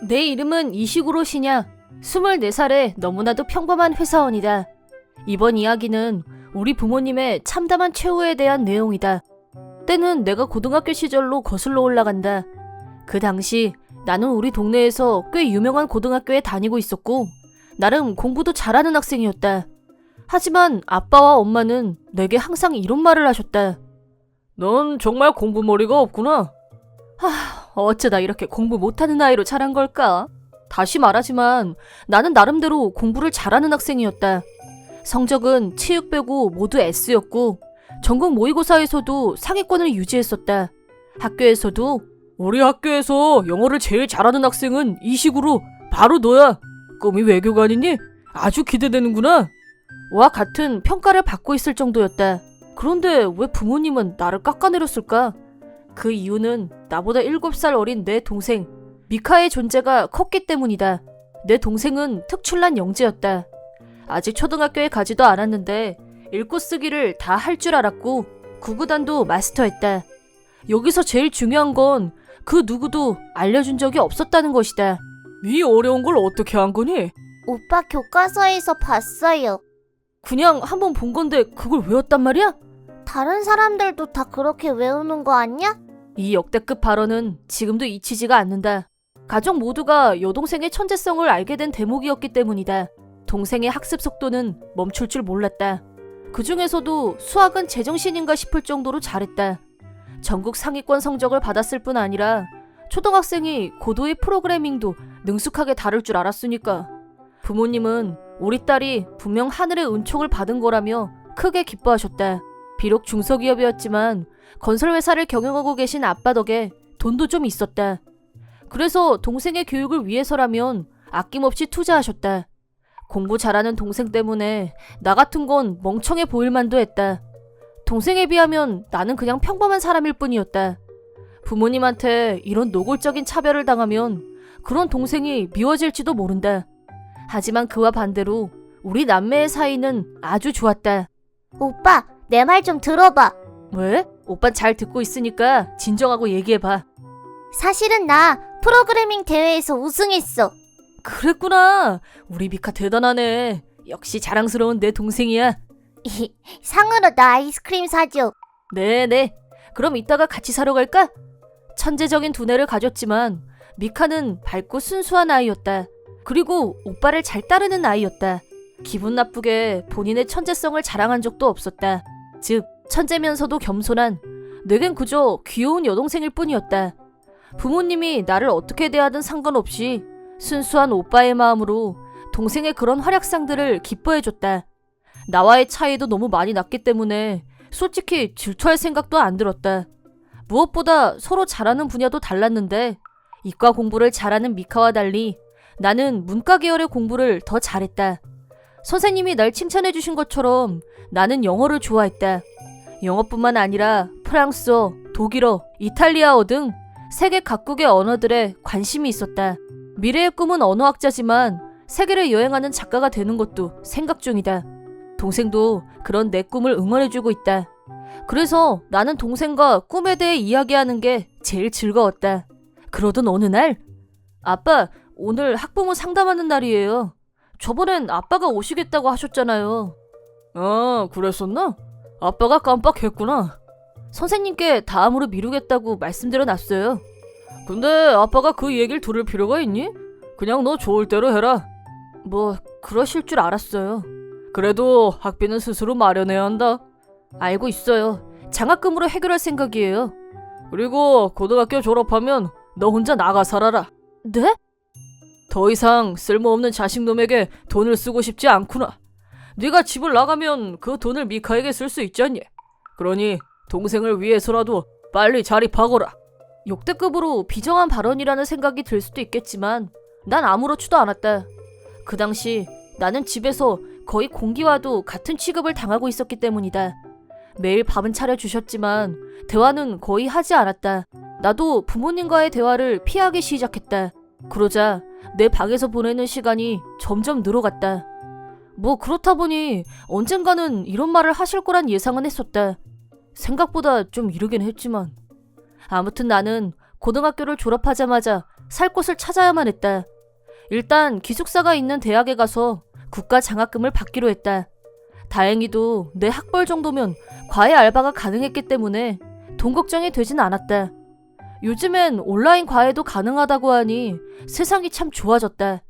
내 이름은 이시구로 시냐. 24살의 너무나도 평범한 회사원이다. 이번 이야기는 우리 부모님의 참담한 최후에 대한 내용이다. 때는 내가 고등학교 시절로 거슬러 올라간다. 그 당시 나는 우리 동네에서 꽤 유명한 고등학교에 다니고 있었고 나름 공부도 잘하는 학생이었다. 하지만 아빠와 엄마는 내게 항상 이런 말을 하셨다. 넌 정말 공부머리가 없구나. 어쩌다 이렇게 공부 못하는 아이로 자란 걸까? 다시 말하지만 나는 나름대로 공부를 잘하는 학생이었다. 성적은 체육 빼고 모두 S였고 전국 모의고사에서도 상위권을 유지했었다. 학교에서도 우리 학교에서 영어를 제일 잘하는 학생은 이식으로 바로 너야. 꿈이 외교관이니? 아주 기대되는구나. 와 같은 평가를 받고 있을 정도였다. 그런데 왜 부모님은 나를 깎아내렸을까? 그 이유는 나보다 7살 어린 내 동생 미카의 존재가 컸기 때문이다. 내 동생은 특출난 영재였다. 아직 초등학교에 가지도 않았는데 읽고 쓰기를 다 할 줄 알았고 구구단도 마스터했다. 여기서 제일 중요한 건 그 누구도 알려준 적이 없었다는 것이다. 네 어려운 걸 어떻게 한 거니? 오빠 교과서에서 봤어요. 그냥 한번 본 건데 그걸 외웠단 말이야? 다른 사람들도 다 그렇게 외우는 거 아니야? 이 역대급 발언은 지금도 잊히지가 않는다. 가족 모두가 여동생의 천재성을 알게 된 대목이었기 때문이다. 동생의 학습 속도는 멈출 줄 몰랐다. 그 중에서도 수학은 제정신인가 싶을 정도로 잘했다. 전국 상위권 성적을 받았을 뿐 아니라 초등학생이 고도의 프로그래밍도 능숙하게 다룰 줄 알았으니까. 부모님은 우리 딸이 분명 하늘의 은총을 받은 거라며 크게 기뻐하셨다. 비록 중소기업이었지만 건설회사를 경영하고 계신 아빠 덕에 돈도 좀 있었다. 그래서 동생의 교육을 위해서라면 아낌없이 투자하셨다. 공부 잘하는 동생 때문에 나 같은 건 멍청해 보일 만도 했다. 동생에 비하면 나는 그냥 평범한 사람일 뿐이었다. 부모님한테 이런 노골적인 차별을 당하면 그런 동생이 미워질지도 모른다. 하지만 그와 반대로 우리 남매의 사이는 아주 좋았다. 오빠, 내 말 좀 들어봐. 왜? 오빤 잘 듣고 있으니까 진정하고 얘기해봐. 사실은 나 프로그래밍 대회에서 우승했어. 그랬구나. 우리 미카 대단하네. 역시 자랑스러운 내 동생이야. 상으로 나 아이스크림 사줘. 네네. 그럼 이따가 같이 사러 갈까? 천재적인 두뇌를 가졌지만 미카는 밝고 순수한 아이였다. 그리고 오빠를 잘 따르는 아이였다. 기분 나쁘게 본인의 천재성을 자랑한 적도 없었다. 즉 천재면서도 겸손한, 내겐 그저 귀여운 여동생일 뿐이었다. 부모님이 나를 어떻게 대하든 상관없이 순수한 오빠의 마음으로 동생의 그런 활약상들을 기뻐해줬다. 나와의 차이도 너무 많이 났기 때문에 솔직히 질투할 생각도 안 들었다. 무엇보다 서로 잘하는 분야도 달랐는데 이과 공부를 잘하는 미카와 달리 나는 문과 계열의 공부를 더 잘했다. 선생님이 날 칭찬해주신 것처럼 나는 영어를 좋아했다. 영어뿐만 아니라 프랑스어, 독일어, 이탈리아어 등 세계 각국의 언어들에 관심이 있었다. 미래의 꿈은 언어학자지만 세계를 여행하는 작가가 되는 것도 생각 중이다. 동생도 그런 내 꿈을 응원해주고 있다. 그래서 나는 동생과 꿈에 대해 이야기하는 게 제일 즐거웠다. 그러던 어느 날, 아빠, 오늘 학부모 상담하는 날이에요. 저번엔 아빠가 오시겠다고 하셨잖아요. 아, 그랬었나? 아빠가 깜빡했구나. 선생님께 다음으로 미루겠다고 말씀드려놨어요. 근데 아빠가 그 얘기를 들을 필요가 있니? 그냥 너 좋을 대로 해라. 뭐 그러실 줄 알았어요. 그래도 학비는 스스로 마련해야 한다. 알고 있어요. 장학금으로 해결할 생각이에요. 그리고 고등학교 졸업하면 너 혼자 나가 살아라. 네? 더 이상 쓸모없는 자식놈에게 돈을 쓰고 싶지 않구나. 네가 집을 나가면 그 돈을 미카에게 쓸 수 있지 않니? 그러니 동생을 위해서라도 빨리 자립하거라. 역대급으로 비정한 발언이라는 생각이 들 수도 있겠지만 난 아무렇지도 않았다. 그 당시 나는 집에서 거의 공기와도 같은 취급을 당하고 있었기 때문이다. 매일 밥은 차려주셨지만 대화는 거의 하지 않았다. 나도 부모님과의 대화를 피하기 시작했다. 그러자 내 방에서 보내는 시간이 점점 늘어갔다. 뭐 그렇다 보니 언젠가는 이런 말을 하실 거란 예상은 했었다. 생각보다 좀 이르긴 했지만. 아무튼 나는 고등학교를 졸업하자마자 살 곳을 찾아야만 했다. 일단 기숙사가 있는 대학에 가서 국가 장학금을 받기로 했다. 다행히도 내 학벌 정도면 과외 알바가 가능했기 때문에 돈 걱정이 되진 않았다. 요즘엔 온라인 과외도 가능하다고 하니 세상이 참 좋아졌다.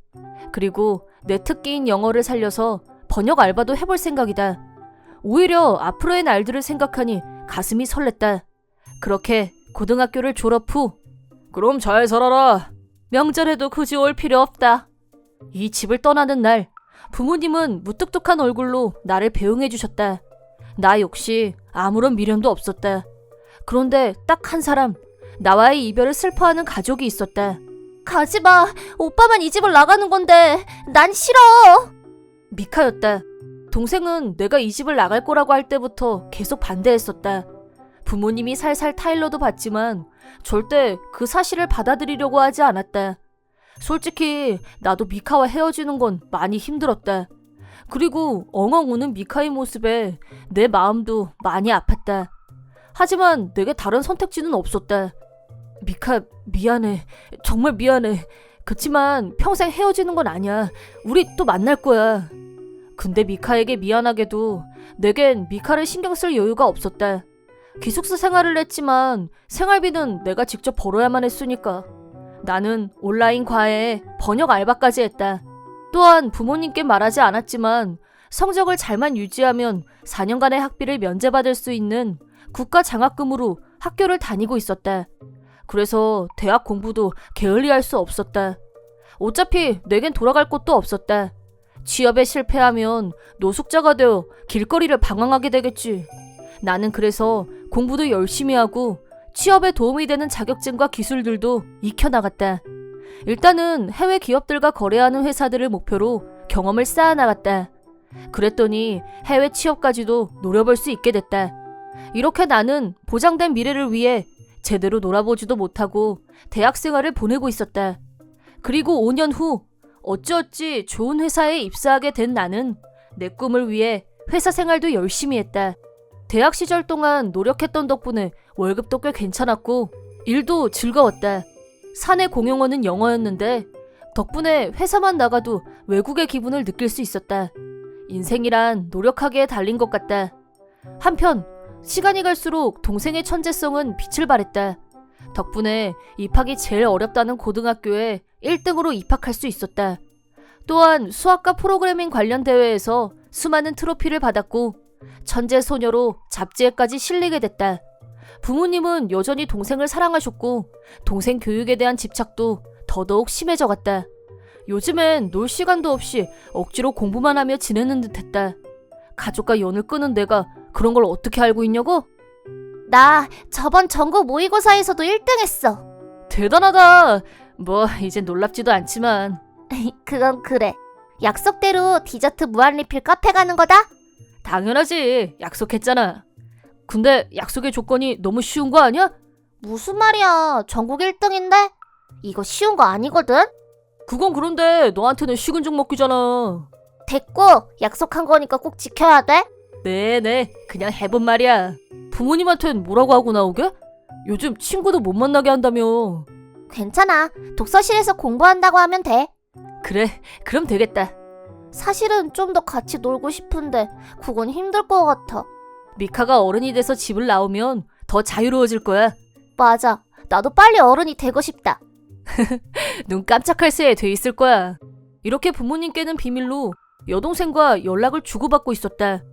그리고 내 특기인 영어를 살려서 번역 알바도 해볼 생각이다. 오히려 앞으로의 날들을 생각하니 가슴이 설렜다. 그렇게 고등학교를 졸업 후 그럼 잘 살아라. 명절에도 굳이 올 필요 없다. 이 집을 떠나는 날 부모님은 무뚝뚝한 얼굴로 나를 배웅해 주셨다. 나 역시 아무런 미련도 없었다. 그런데 딱 한 사람, 나와의 이별을 슬퍼하는 가족이 있었다. 가지마. 오빠만 이 집을 나가는 건데 난 싫어. 미카였다. 동생은 내가 이 집을 나갈 거라고 할 때부터 계속 반대했었다. 부모님이 살살 타일러도 봤지만 절대 그 사실을 받아들이려고 하지 않았다. 솔직히 나도 미카와 헤어지는 건 많이 힘들었다. 그리고 엉엉 우는 미카의 모습에 내 마음도 많이 아팠다. 하지만 내게 다른 선택지는 없었다. 미카, 미안해. 정말 미안해. 그치만 평생 헤어지는 건 아니야. 우리 또 만날 거야. 근데 미카에게 미안하게도 내겐 미카를 신경 쓸 여유가 없었다. 기숙사 생활을 했지만 생활비는 내가 직접 벌어야만 했으니까. 나는 온라인 과외에 번역 알바까지 했다. 또한 부모님께 말하지 않았지만 성적을 잘만 유지하면 4년간의 학비를 면제받을 수 있는 국가 장학금으로 학교를 다니고 있었다. 그래서 대학 공부도 게을리할 수 없었다. 어차피 내겐 돌아갈 곳도 없었다. 취업에 실패하면 노숙자가 되어 길거리를 방황하게 되겠지. 나는 그래서 공부도 열심히 하고 취업에 도움이 되는 자격증과 기술들도 익혀나갔다. 일단은 해외 기업들과 거래하는 회사들을 목표로 경험을 쌓아나갔다. 그랬더니 해외 취업까지도 노려볼 수 있게 됐다. 이렇게 나는 보장된 미래를 위해 제대로 놀아보지도 못하고 대학 생활을 보내고 있었다. 그리고 5년 후 어찌어찌 좋은 회사에 입사하게 된 나는 내 꿈을 위해 회사 생활도 열심히 했다. 대학 시절 동안 노력했던 덕분에 월급도 꽤 괜찮았고 일도 즐거웠다. 사내 공용어는 영어였는데 덕분에 회사만 나가도 외국의 기분을 느낄 수 있었다. 인생이란 노력하기에 달린 것 같다. 한편 시간이 갈수록 동생의 천재성은 빛을 발했다. 덕분에 입학이 제일 어렵다는 고등학교에 1등으로 입학할 수 있었다. 또한 수학과 프로그래밍 관련 대회에서 수많은 트로피를 받았고 천재 소녀로 잡지에까지 실리게 됐다. 부모님은 여전히 동생을 사랑하셨고 동생 교육에 대한 집착도 더더욱 심해져갔다. 요즘엔 놀 시간도 없이 억지로 공부만 하며 지내는 듯했다. 가족과 연을 끄는 내가 그런 걸 어떻게 알고 있냐고? 나 저번 전국 모의고사에서도 1등 했어. 대단하다. 뭐 이젠 놀랍지도 않지만. 그건 그래. 약속대로 디저트 무한리필 카페 가는 거다? 당연하지. 약속했잖아. 근데 약속의 조건이 너무 쉬운 거 아니야? 무슨 말이야. 전국 1등인데? 이거 쉬운 거 아니거든? 그건 그런데 너한테는 식은 죽 먹기잖아. 됐고, 약속한 거니까 꼭 지켜야 돼? 네네, 그냥 해본 말이야. 부모님한텐 뭐라고 하고 나오게? 요즘 친구도 못 만나게 한다며. 괜찮아. 독서실에서 공부한다고 하면 돼. 그래, 그럼 되겠다. 사실은 좀 더 같이 놀고 싶은데 그건 힘들 것 같아. 미카가 어른이 돼서 집을 나오면 더 자유로워질 거야. 맞아. 나도 빨리 어른이 되고 싶다. 눈 깜짝할 새에 돼 있을 거야. 이렇게 부모님께는 비밀로 여동생과 연락을 주고받고 있었다.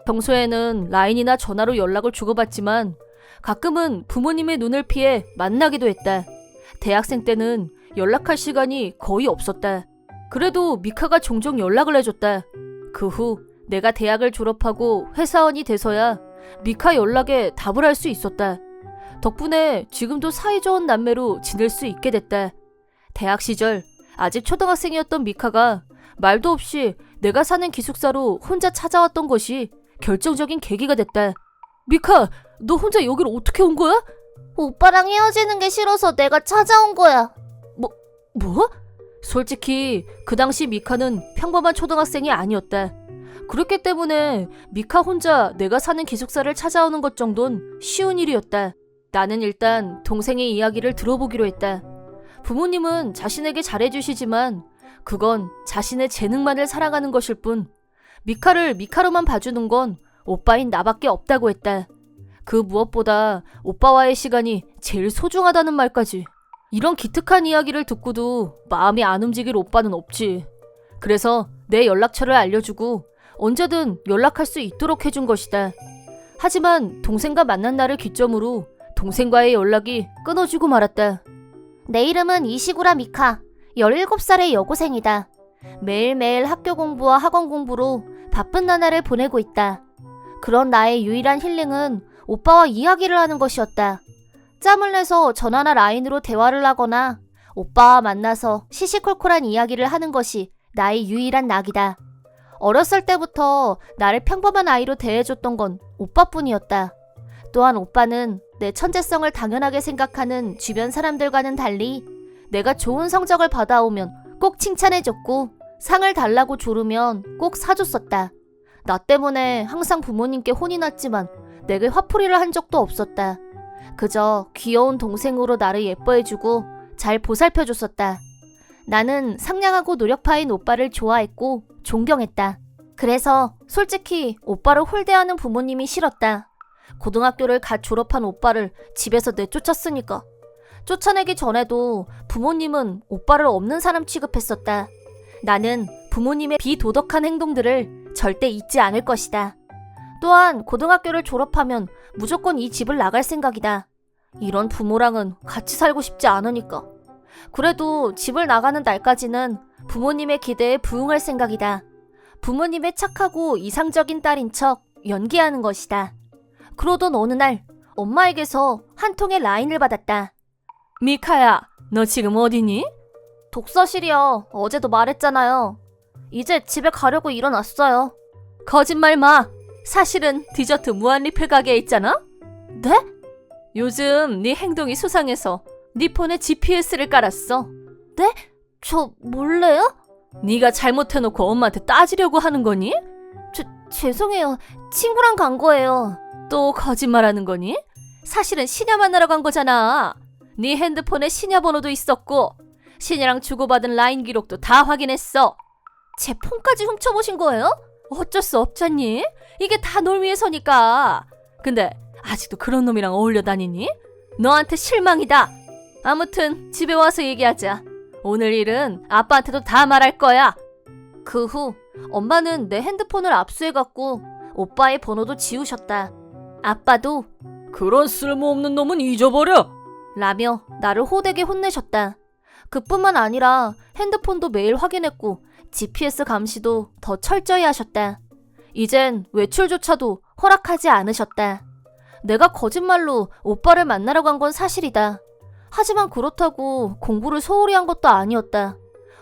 평소에는 라인이나 전화로 연락을 주고받지만 가끔은 부모님의 눈을 피해 만나기도 했다. 대학생 때는 연락할 시간이 거의 없었다. 그래도 미카가 종종 연락을 해줬다. 그 후 내가 대학을 졸업하고 회사원이 돼서야 미카 연락에 답을 할 수 있었다. 덕분에 지금도 사이좋은 남매로 지낼 수 있게 됐다. 대학 시절 아직 초등학생이었던 미카가 말도 없이 내가 사는 기숙사로 혼자 찾아왔던 것이 결정적인 계기가 됐다. 미카, 너 혼자 여기를 어떻게 온 거야? 오빠랑 헤어지는 게 싫어서 내가 찾아온 거야. 뭐? 솔직히 그 당시 미카는 평범한 초등학생이 아니었다. 그렇기 때문에 미카 혼자 내가 사는 기숙사를 찾아오는 것 정도는 쉬운 일이었다. 나는 일단 동생의 이야기를 들어보기로 했다. 부모님은 자신에게 잘해주시지만 그건 자신의 재능만을 사랑하는 것일 뿐 미카를 미카로만 봐주는 건 오빠인 나밖에 없다고 했다. 그 무엇보다 오빠와의 시간이 제일 소중하다는 말까지. 이런 기특한 이야기를 듣고도 마음이 안 움직일 오빠는 없지. 그래서 내 연락처를 알려주고 언제든 연락할 수 있도록 해준 것이다. 하지만 동생과 만난 날을 기점으로 동생과의 연락이 끊어지고 말았다. 내 이름은 이시구라 미카. 17살의 여고생이다. 매일매일 학교 공부와 학원 공부로 바쁜 나날을 보내고 있다. 그런 나의 유일한 힐링은 오빠와 이야기를 하는 것이었다. 짬을 내서 전화나 라인으로 대화를 하거나 오빠와 만나서 시시콜콜한 이야기를 하는 것이 나의 유일한 낙이다. 어렸을 때부터 나를 평범한 아이로 대해줬던 건 오빠뿐이었다. 또한 오빠는 내 천재성을 당연하게 생각하는 주변 사람들과는 달리 내가 좋은 성적을 받아오면 꼭 칭찬해줬고 상을 달라고 조르면 꼭 사줬었다. 나 때문에 항상 부모님께 혼이 났지만 내게 화풀이를 한 적도 없었다. 그저 귀여운 동생으로 나를 예뻐해주고 잘 보살펴줬었다. 나는 상냥하고 노력파인 오빠를 좋아했고 존경했다. 그래서 솔직히 오빠를 홀대하는 부모님이 싫었다. 고등학교를 갓 졸업한 오빠를 집에서 내쫓았으니까. 쫓아내기 전에도 부모님은 오빠를 없는 사람 취급했었다. 나는 부모님의 비도덕한 행동들을 절대 잊지 않을 것이다. 또한 고등학교를 졸업하면 무조건 이 집을 나갈 생각이다. 이런 부모랑은 같이 살고 싶지 않으니까. 그래도 집을 나가는 날까지는 부모님의 기대에 부응할 생각이다. 부모님의 착하고 이상적인 딸인 척 연기하는 것이다. 그러던 어느 날 엄마에게서 한 통의 라인을 받았다. 미카야, 너 지금 어디니? 독서실이요. 어제도 말했잖아요. 이제 집에 가려고 일어났어요. 거짓말 마. 사실은 디저트 무한리필 가게에 있잖아? 네? 요즘 네 행동이 수상해서 네 폰에 GPS를 깔았어. 네? 저 몰래요? 네가 잘못해놓고 엄마한테 따지려고 하는 거니? 죄송해요. 친구랑 간 거예요. 또 거짓말하는 거니? 사실은 신야 만나러 간 거잖아. 네 핸드폰에 신야 번호도 있었고 신야랑 주고받은 라인 기록도 다 확인했어. 제 폰까지 훔쳐보신 거예요? 어쩔 수 없잖니? 이게 다 널 위해서니까. 근데 아직도 그런 놈이랑 어울려 다니니? 너한테 실망이다. 아무튼 집에 와서 얘기하자. 오늘 일은 아빠한테도 다 말할 거야. 그 후 엄마는 내 핸드폰을 압수해갖고 오빠의 번호도 지우셨다. 아빠도 그런 쓸모없는 놈은 잊어버려! 라며 나를 호되게 혼내셨다. 그뿐만 아니라 핸드폰도 매일 확인했고 GPS 감시도 더 철저히 하셨다. 이젠 외출조차도 허락하지 않으셨다. 내가 거짓말로 오빠를 만나러 간 건 사실이다. 하지만 그렇다고 공부를 소홀히 한 것도 아니었다.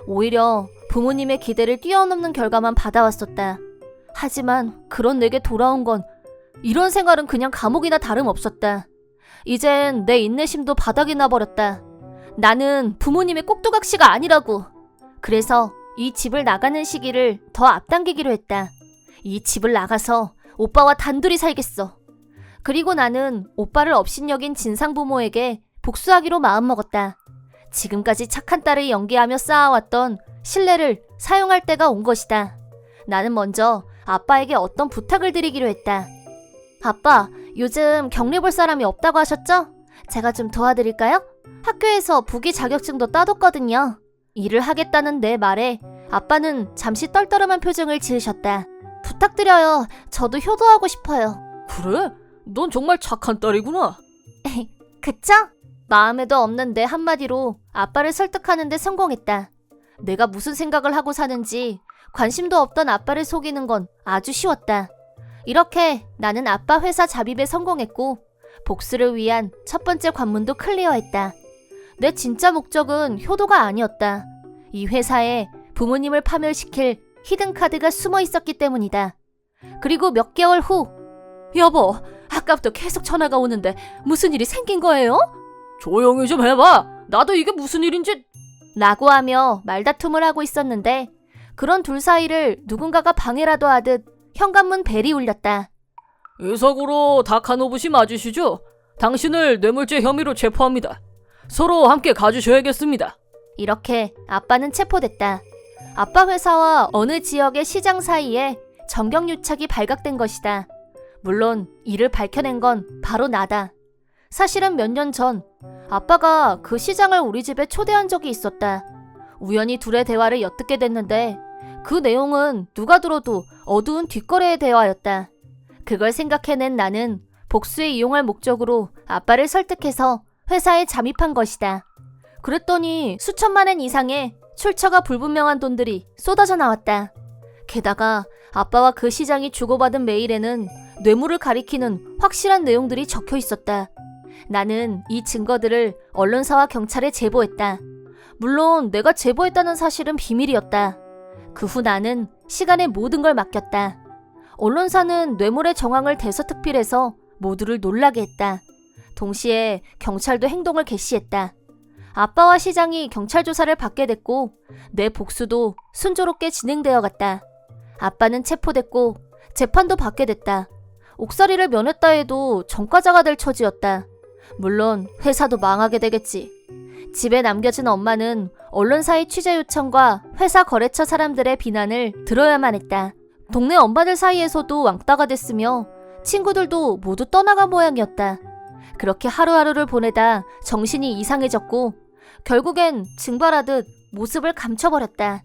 오히려 부모님의 기대를 뛰어넘는 결과만 받아왔었다. 하지만 그런 내게 돌아온 건 이런 생활은 그냥 감옥이나 다름없었다. 이젠 내 인내심도 바닥이 나버렸다. 나는 부모님의 꼭두각시가 아니라고. 그래서 이 집을 나가는 시기를 더 앞당기기로 했다. 이 집을 나가서 오빠와 단둘이 살겠어. 그리고 나는 오빠를 업신여긴 진상부모에게 복수하기로 마음먹었다. 지금까지 착한 딸을 연기하며 쌓아왔던 신뢰를 사용할 때가 온 것이다. 나는 먼저 아빠에게 어떤 부탁을 드리기로 했다. 아빠, 요즘 격리 볼 사람이 없다고 하셨죠? 제가 좀 도와드릴까요? 학교에서 부기 자격증도 따뒀거든요. 일을 하겠다는 내 말에 아빠는 잠시 떨떠름한 표정을 지으셨다. 부탁드려요. 저도 효도하고 싶어요. 그래? 넌 정말 착한 딸이구나. 그쵸? 마음에도 없는 내 한마디로 아빠를 설득하는 데 성공했다. 내가 무슨 생각을 하고 사는지 관심도 없던 아빠를 속이는 건 아주 쉬웠다. 이렇게 나는 아빠 회사 잡입에 성공했고 복수를 위한 첫 번째 관문도 클리어했다. 내 진짜 목적은 효도가 아니었다. 이 회사에 부모님을 파멸시킬 히든카드가 숨어 있었기 때문이다. 그리고 몇 개월 후, 여보, 아까부터 계속 전화가 오는데 무슨 일이 생긴 거예요? 조용히 좀 해봐. 나도 이게 무슨 일인지. 라고 하며 말다툼을 하고 있었는데 그런 둘 사이를 누군가가 방해라도 하듯 현관문 벨이 울렸다. 이사구로 다카노부시 맞으시죠? 당신을 뇌물죄 혐의로 체포합니다. 서로 함께 가주셔야겠습니다. 이렇게 아빠는 체포됐다. 아빠 회사와 어느 지역의 시장 사이에 정경유착이 발각된 것이다. 물론 이를 밝혀낸 건 바로 나다. 사실은 몇 년 전 아빠가 그 시장을 우리 집에 초대한 적이 있었다. 우연히 둘의 대화를 엿듣게 됐는데 그 내용은 누가 들어도 어두운 뒷거래의 대화였다. 그걸 생각해낸 나는 복수에 이용할 목적으로 아빠를 설득해서 회사에 잠입한 것이다. 그랬더니 수천만 원 이상의 출처가 불분명한 돈들이 쏟아져 나왔다. 게다가 아빠와 그 시장이 주고받은 메일에는 뇌물을 가리키는 확실한 내용들이 적혀 있었다. 나는 이 증거들을 언론사와 경찰에 제보했다. 물론 내가 제보했다는 사실은 비밀이었다. 그 후 나는 시간에 모든 걸 맡겼다. 언론사는 뇌물의 정황을 대서특필해서 모두를 놀라게 했다. 동시에 경찰도 행동을 개시했다. 아빠와 시장이 경찰 조사를 받게 됐고 내 복수도 순조롭게 진행되어 갔다. 아빠는 체포됐고 재판도 받게 됐다. 옥살이를 면했다 해도 전과자가 될 처지였다. 물론 회사도 망하게 되겠지. 집에 남겨진 엄마는 언론사의 취재 요청과 회사 거래처 사람들의 비난을 들어야만 했다. 동네 엄마들 사이에서도 왕따가 됐으며 친구들도 모두 떠나간 모양이었다. 그렇게 하루하루를 보내다 정신이 이상해졌고 결국엔 증발하듯 모습을 감춰버렸다.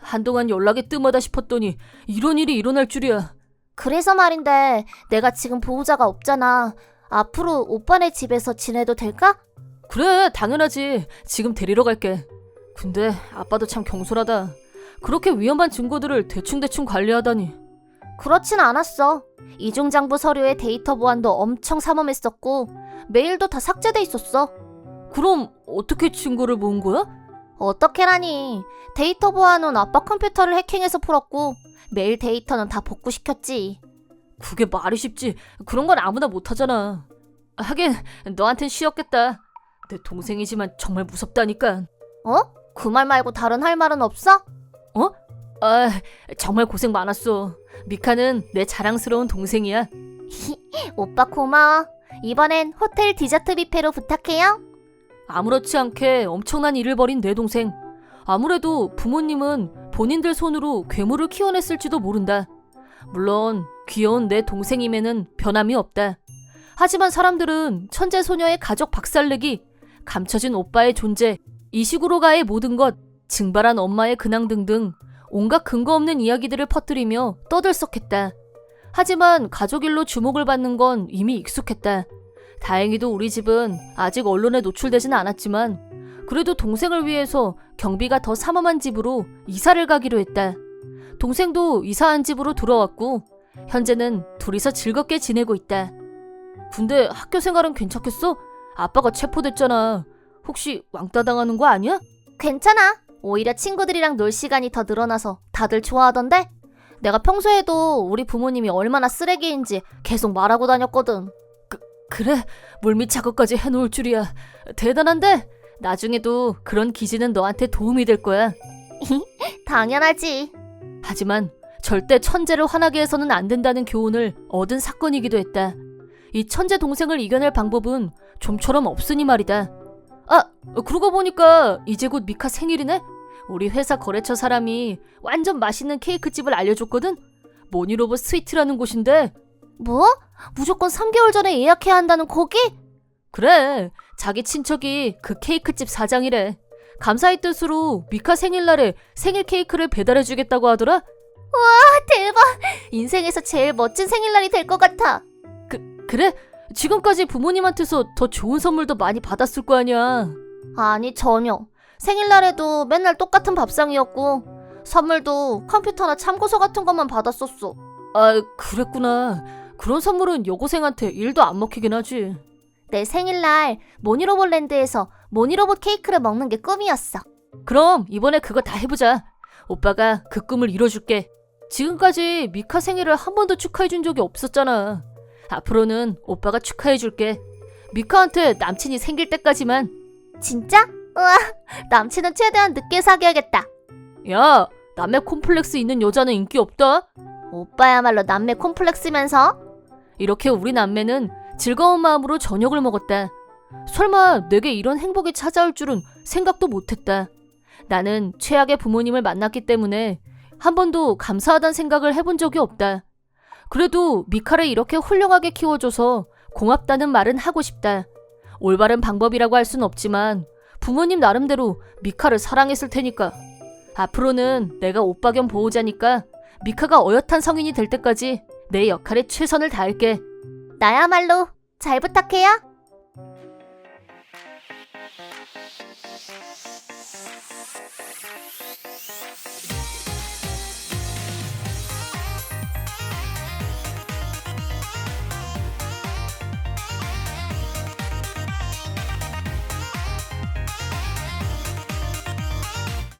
한동안 연락이 뜸하다 싶었더니 이런 일이 일어날 줄이야. 그래서 말인데 내가 지금 보호자가 없잖아. 앞으로 오빠네 집에서 지내도 될까? 그래, 당연하지. 지금 데리러 갈게. 근데 아빠도 참 경솔하다. 그렇게 위험한 증거들을 대충대충 관리하다니. 그렇진 않았어. 이중장부 서류의 데이터 보안도 엄청 삼엄했었고 메일도 다 삭제돼 있었어. 그럼 어떻게 증거를 모은 거야? 어떻게라니. 데이터 보안은 아빠 컴퓨터를 해킹해서 풀었고 메일 데이터는 다 복구시켰지. 그게 말이 쉽지. 그런 건 아무나 못하잖아. 하긴 너한텐 쉬웠겠다. 내 동생이지만 정말 무섭다니까. 어? 그 말 말고 다른 할 말은 없어? 정말 고생 많았어. 미카는 내 자랑스러운 동생이야. 오빠 고마워. 이번엔 호텔 디저트 뷔페로 부탁해요. 아무렇지 않게 엄청난 일을 벌인 내 동생. 아무래도 부모님은 본인들 손으로 괴물을 키워냈을지도 모른다. 물론 귀여운 내 동생임에는 변함이 없다. 하지만 사람들은 천재 소녀의 가족 박살내기, 감춰진 오빠의 존재, 이식으로가의 모든 것, 증발한 엄마의 근황 등등 온갖 근거 없는 이야기들을 퍼뜨리며 떠들썩했다. 하지만 가족 일로 주목을 받는 건 이미 익숙했다. 다행히도 우리 집은 아직 언론에 노출되진 않았지만 그래도 동생을 위해서 경비가 더 삼엄한 집으로 이사를 가기로 했다. 동생도 이사한 집으로 들어왔고 현재는 둘이서 즐겁게 지내고 있다. 근데 학교 생활은 괜찮겠어? 아빠가 체포됐잖아. 혹시 왕따 당하는 거 아니야? 괜찮아. 오히려 친구들이랑 놀 시간이 더 늘어나서 다들 좋아하던데? 내가 평소에도 우리 부모님이 얼마나 쓰레기인지 계속 말하고 다녔거든. 그래? 물밑 작업까지 해놓을 줄이야. 대단한데? 나중에도 그런 기지는 너한테 도움이 될 거야. 당연하지. 하지만 절대 천재를 화나게 해서는 안 된다는 교훈을 얻은 사건이기도 했다. 이 천재 동생을 이겨낼 방법은 좀처럼 없으니 말이다. 그러고 보니까 이제 곧 미카 생일이네? 우리 회사 거래처 사람이 완전 맛있는 케이크집을 알려줬거든? 모니로봇 스위트라는 곳인데. 뭐? 무조건 3개월 전에 예약해야 한다는 거기? 그래, 자기 친척이 그 케이크집 사장이래. 감사의 뜻으로 미카 생일날에 생일 케이크를 배달해주겠다고 하더라? 와, 대박! 인생에서 제일 멋진 생일날이 될 것 같아. 그래? 지금까지 부모님한테서 더 좋은 선물도 많이 받았을 거 아니야. 아니, 전혀. 생일날에도 맨날 똑같은 밥상이었고 선물도 컴퓨터나 참고서 같은 것만 받았었어. 그랬구나. 그런 선물은 여고생한테 일도 안 먹히긴 하지. 내 생일날 모니로봇랜드에서 모니로봇 케이크를 먹는 게 꿈이었어. 그럼 이번에 그거 다 해보자. 오빠가 그 꿈을 이뤄줄게. 지금까지 미카 생일을 한 번도 축하해준 적이 없었잖아. 앞으로는 오빠가 축하해줄게. 미카한테 남친이 생길 때까지만. 진짜? 우와, 남친은 최대한 늦게 사귀어야겠다. 야, 남매 콤플렉스 있는 여자는 인기 없다. 오빠야말로 남매 콤플렉스면서? 이렇게 우리 남매는 즐거운 마음으로 저녁을 먹었다. 설마 내게 이런 행복이 찾아올 줄은 생각도 못했다. 나는 최악의 부모님을 만났기 때문에 한 번도 감사하다는 생각을 해본 적이 없다. 그래도 미카를 이렇게 훌륭하게 키워줘서 고맙다는 말은 하고 싶다. 올바른 방법이라고 할 순 없지만 부모님 나름대로 미카를 사랑했을 테니까. 앞으로는 내가 오빠 겸 보호자니까 미카가 어엿한 성인이 될 때까지 내 역할에 최선을 다할게. 나야말로 잘 부탁해요.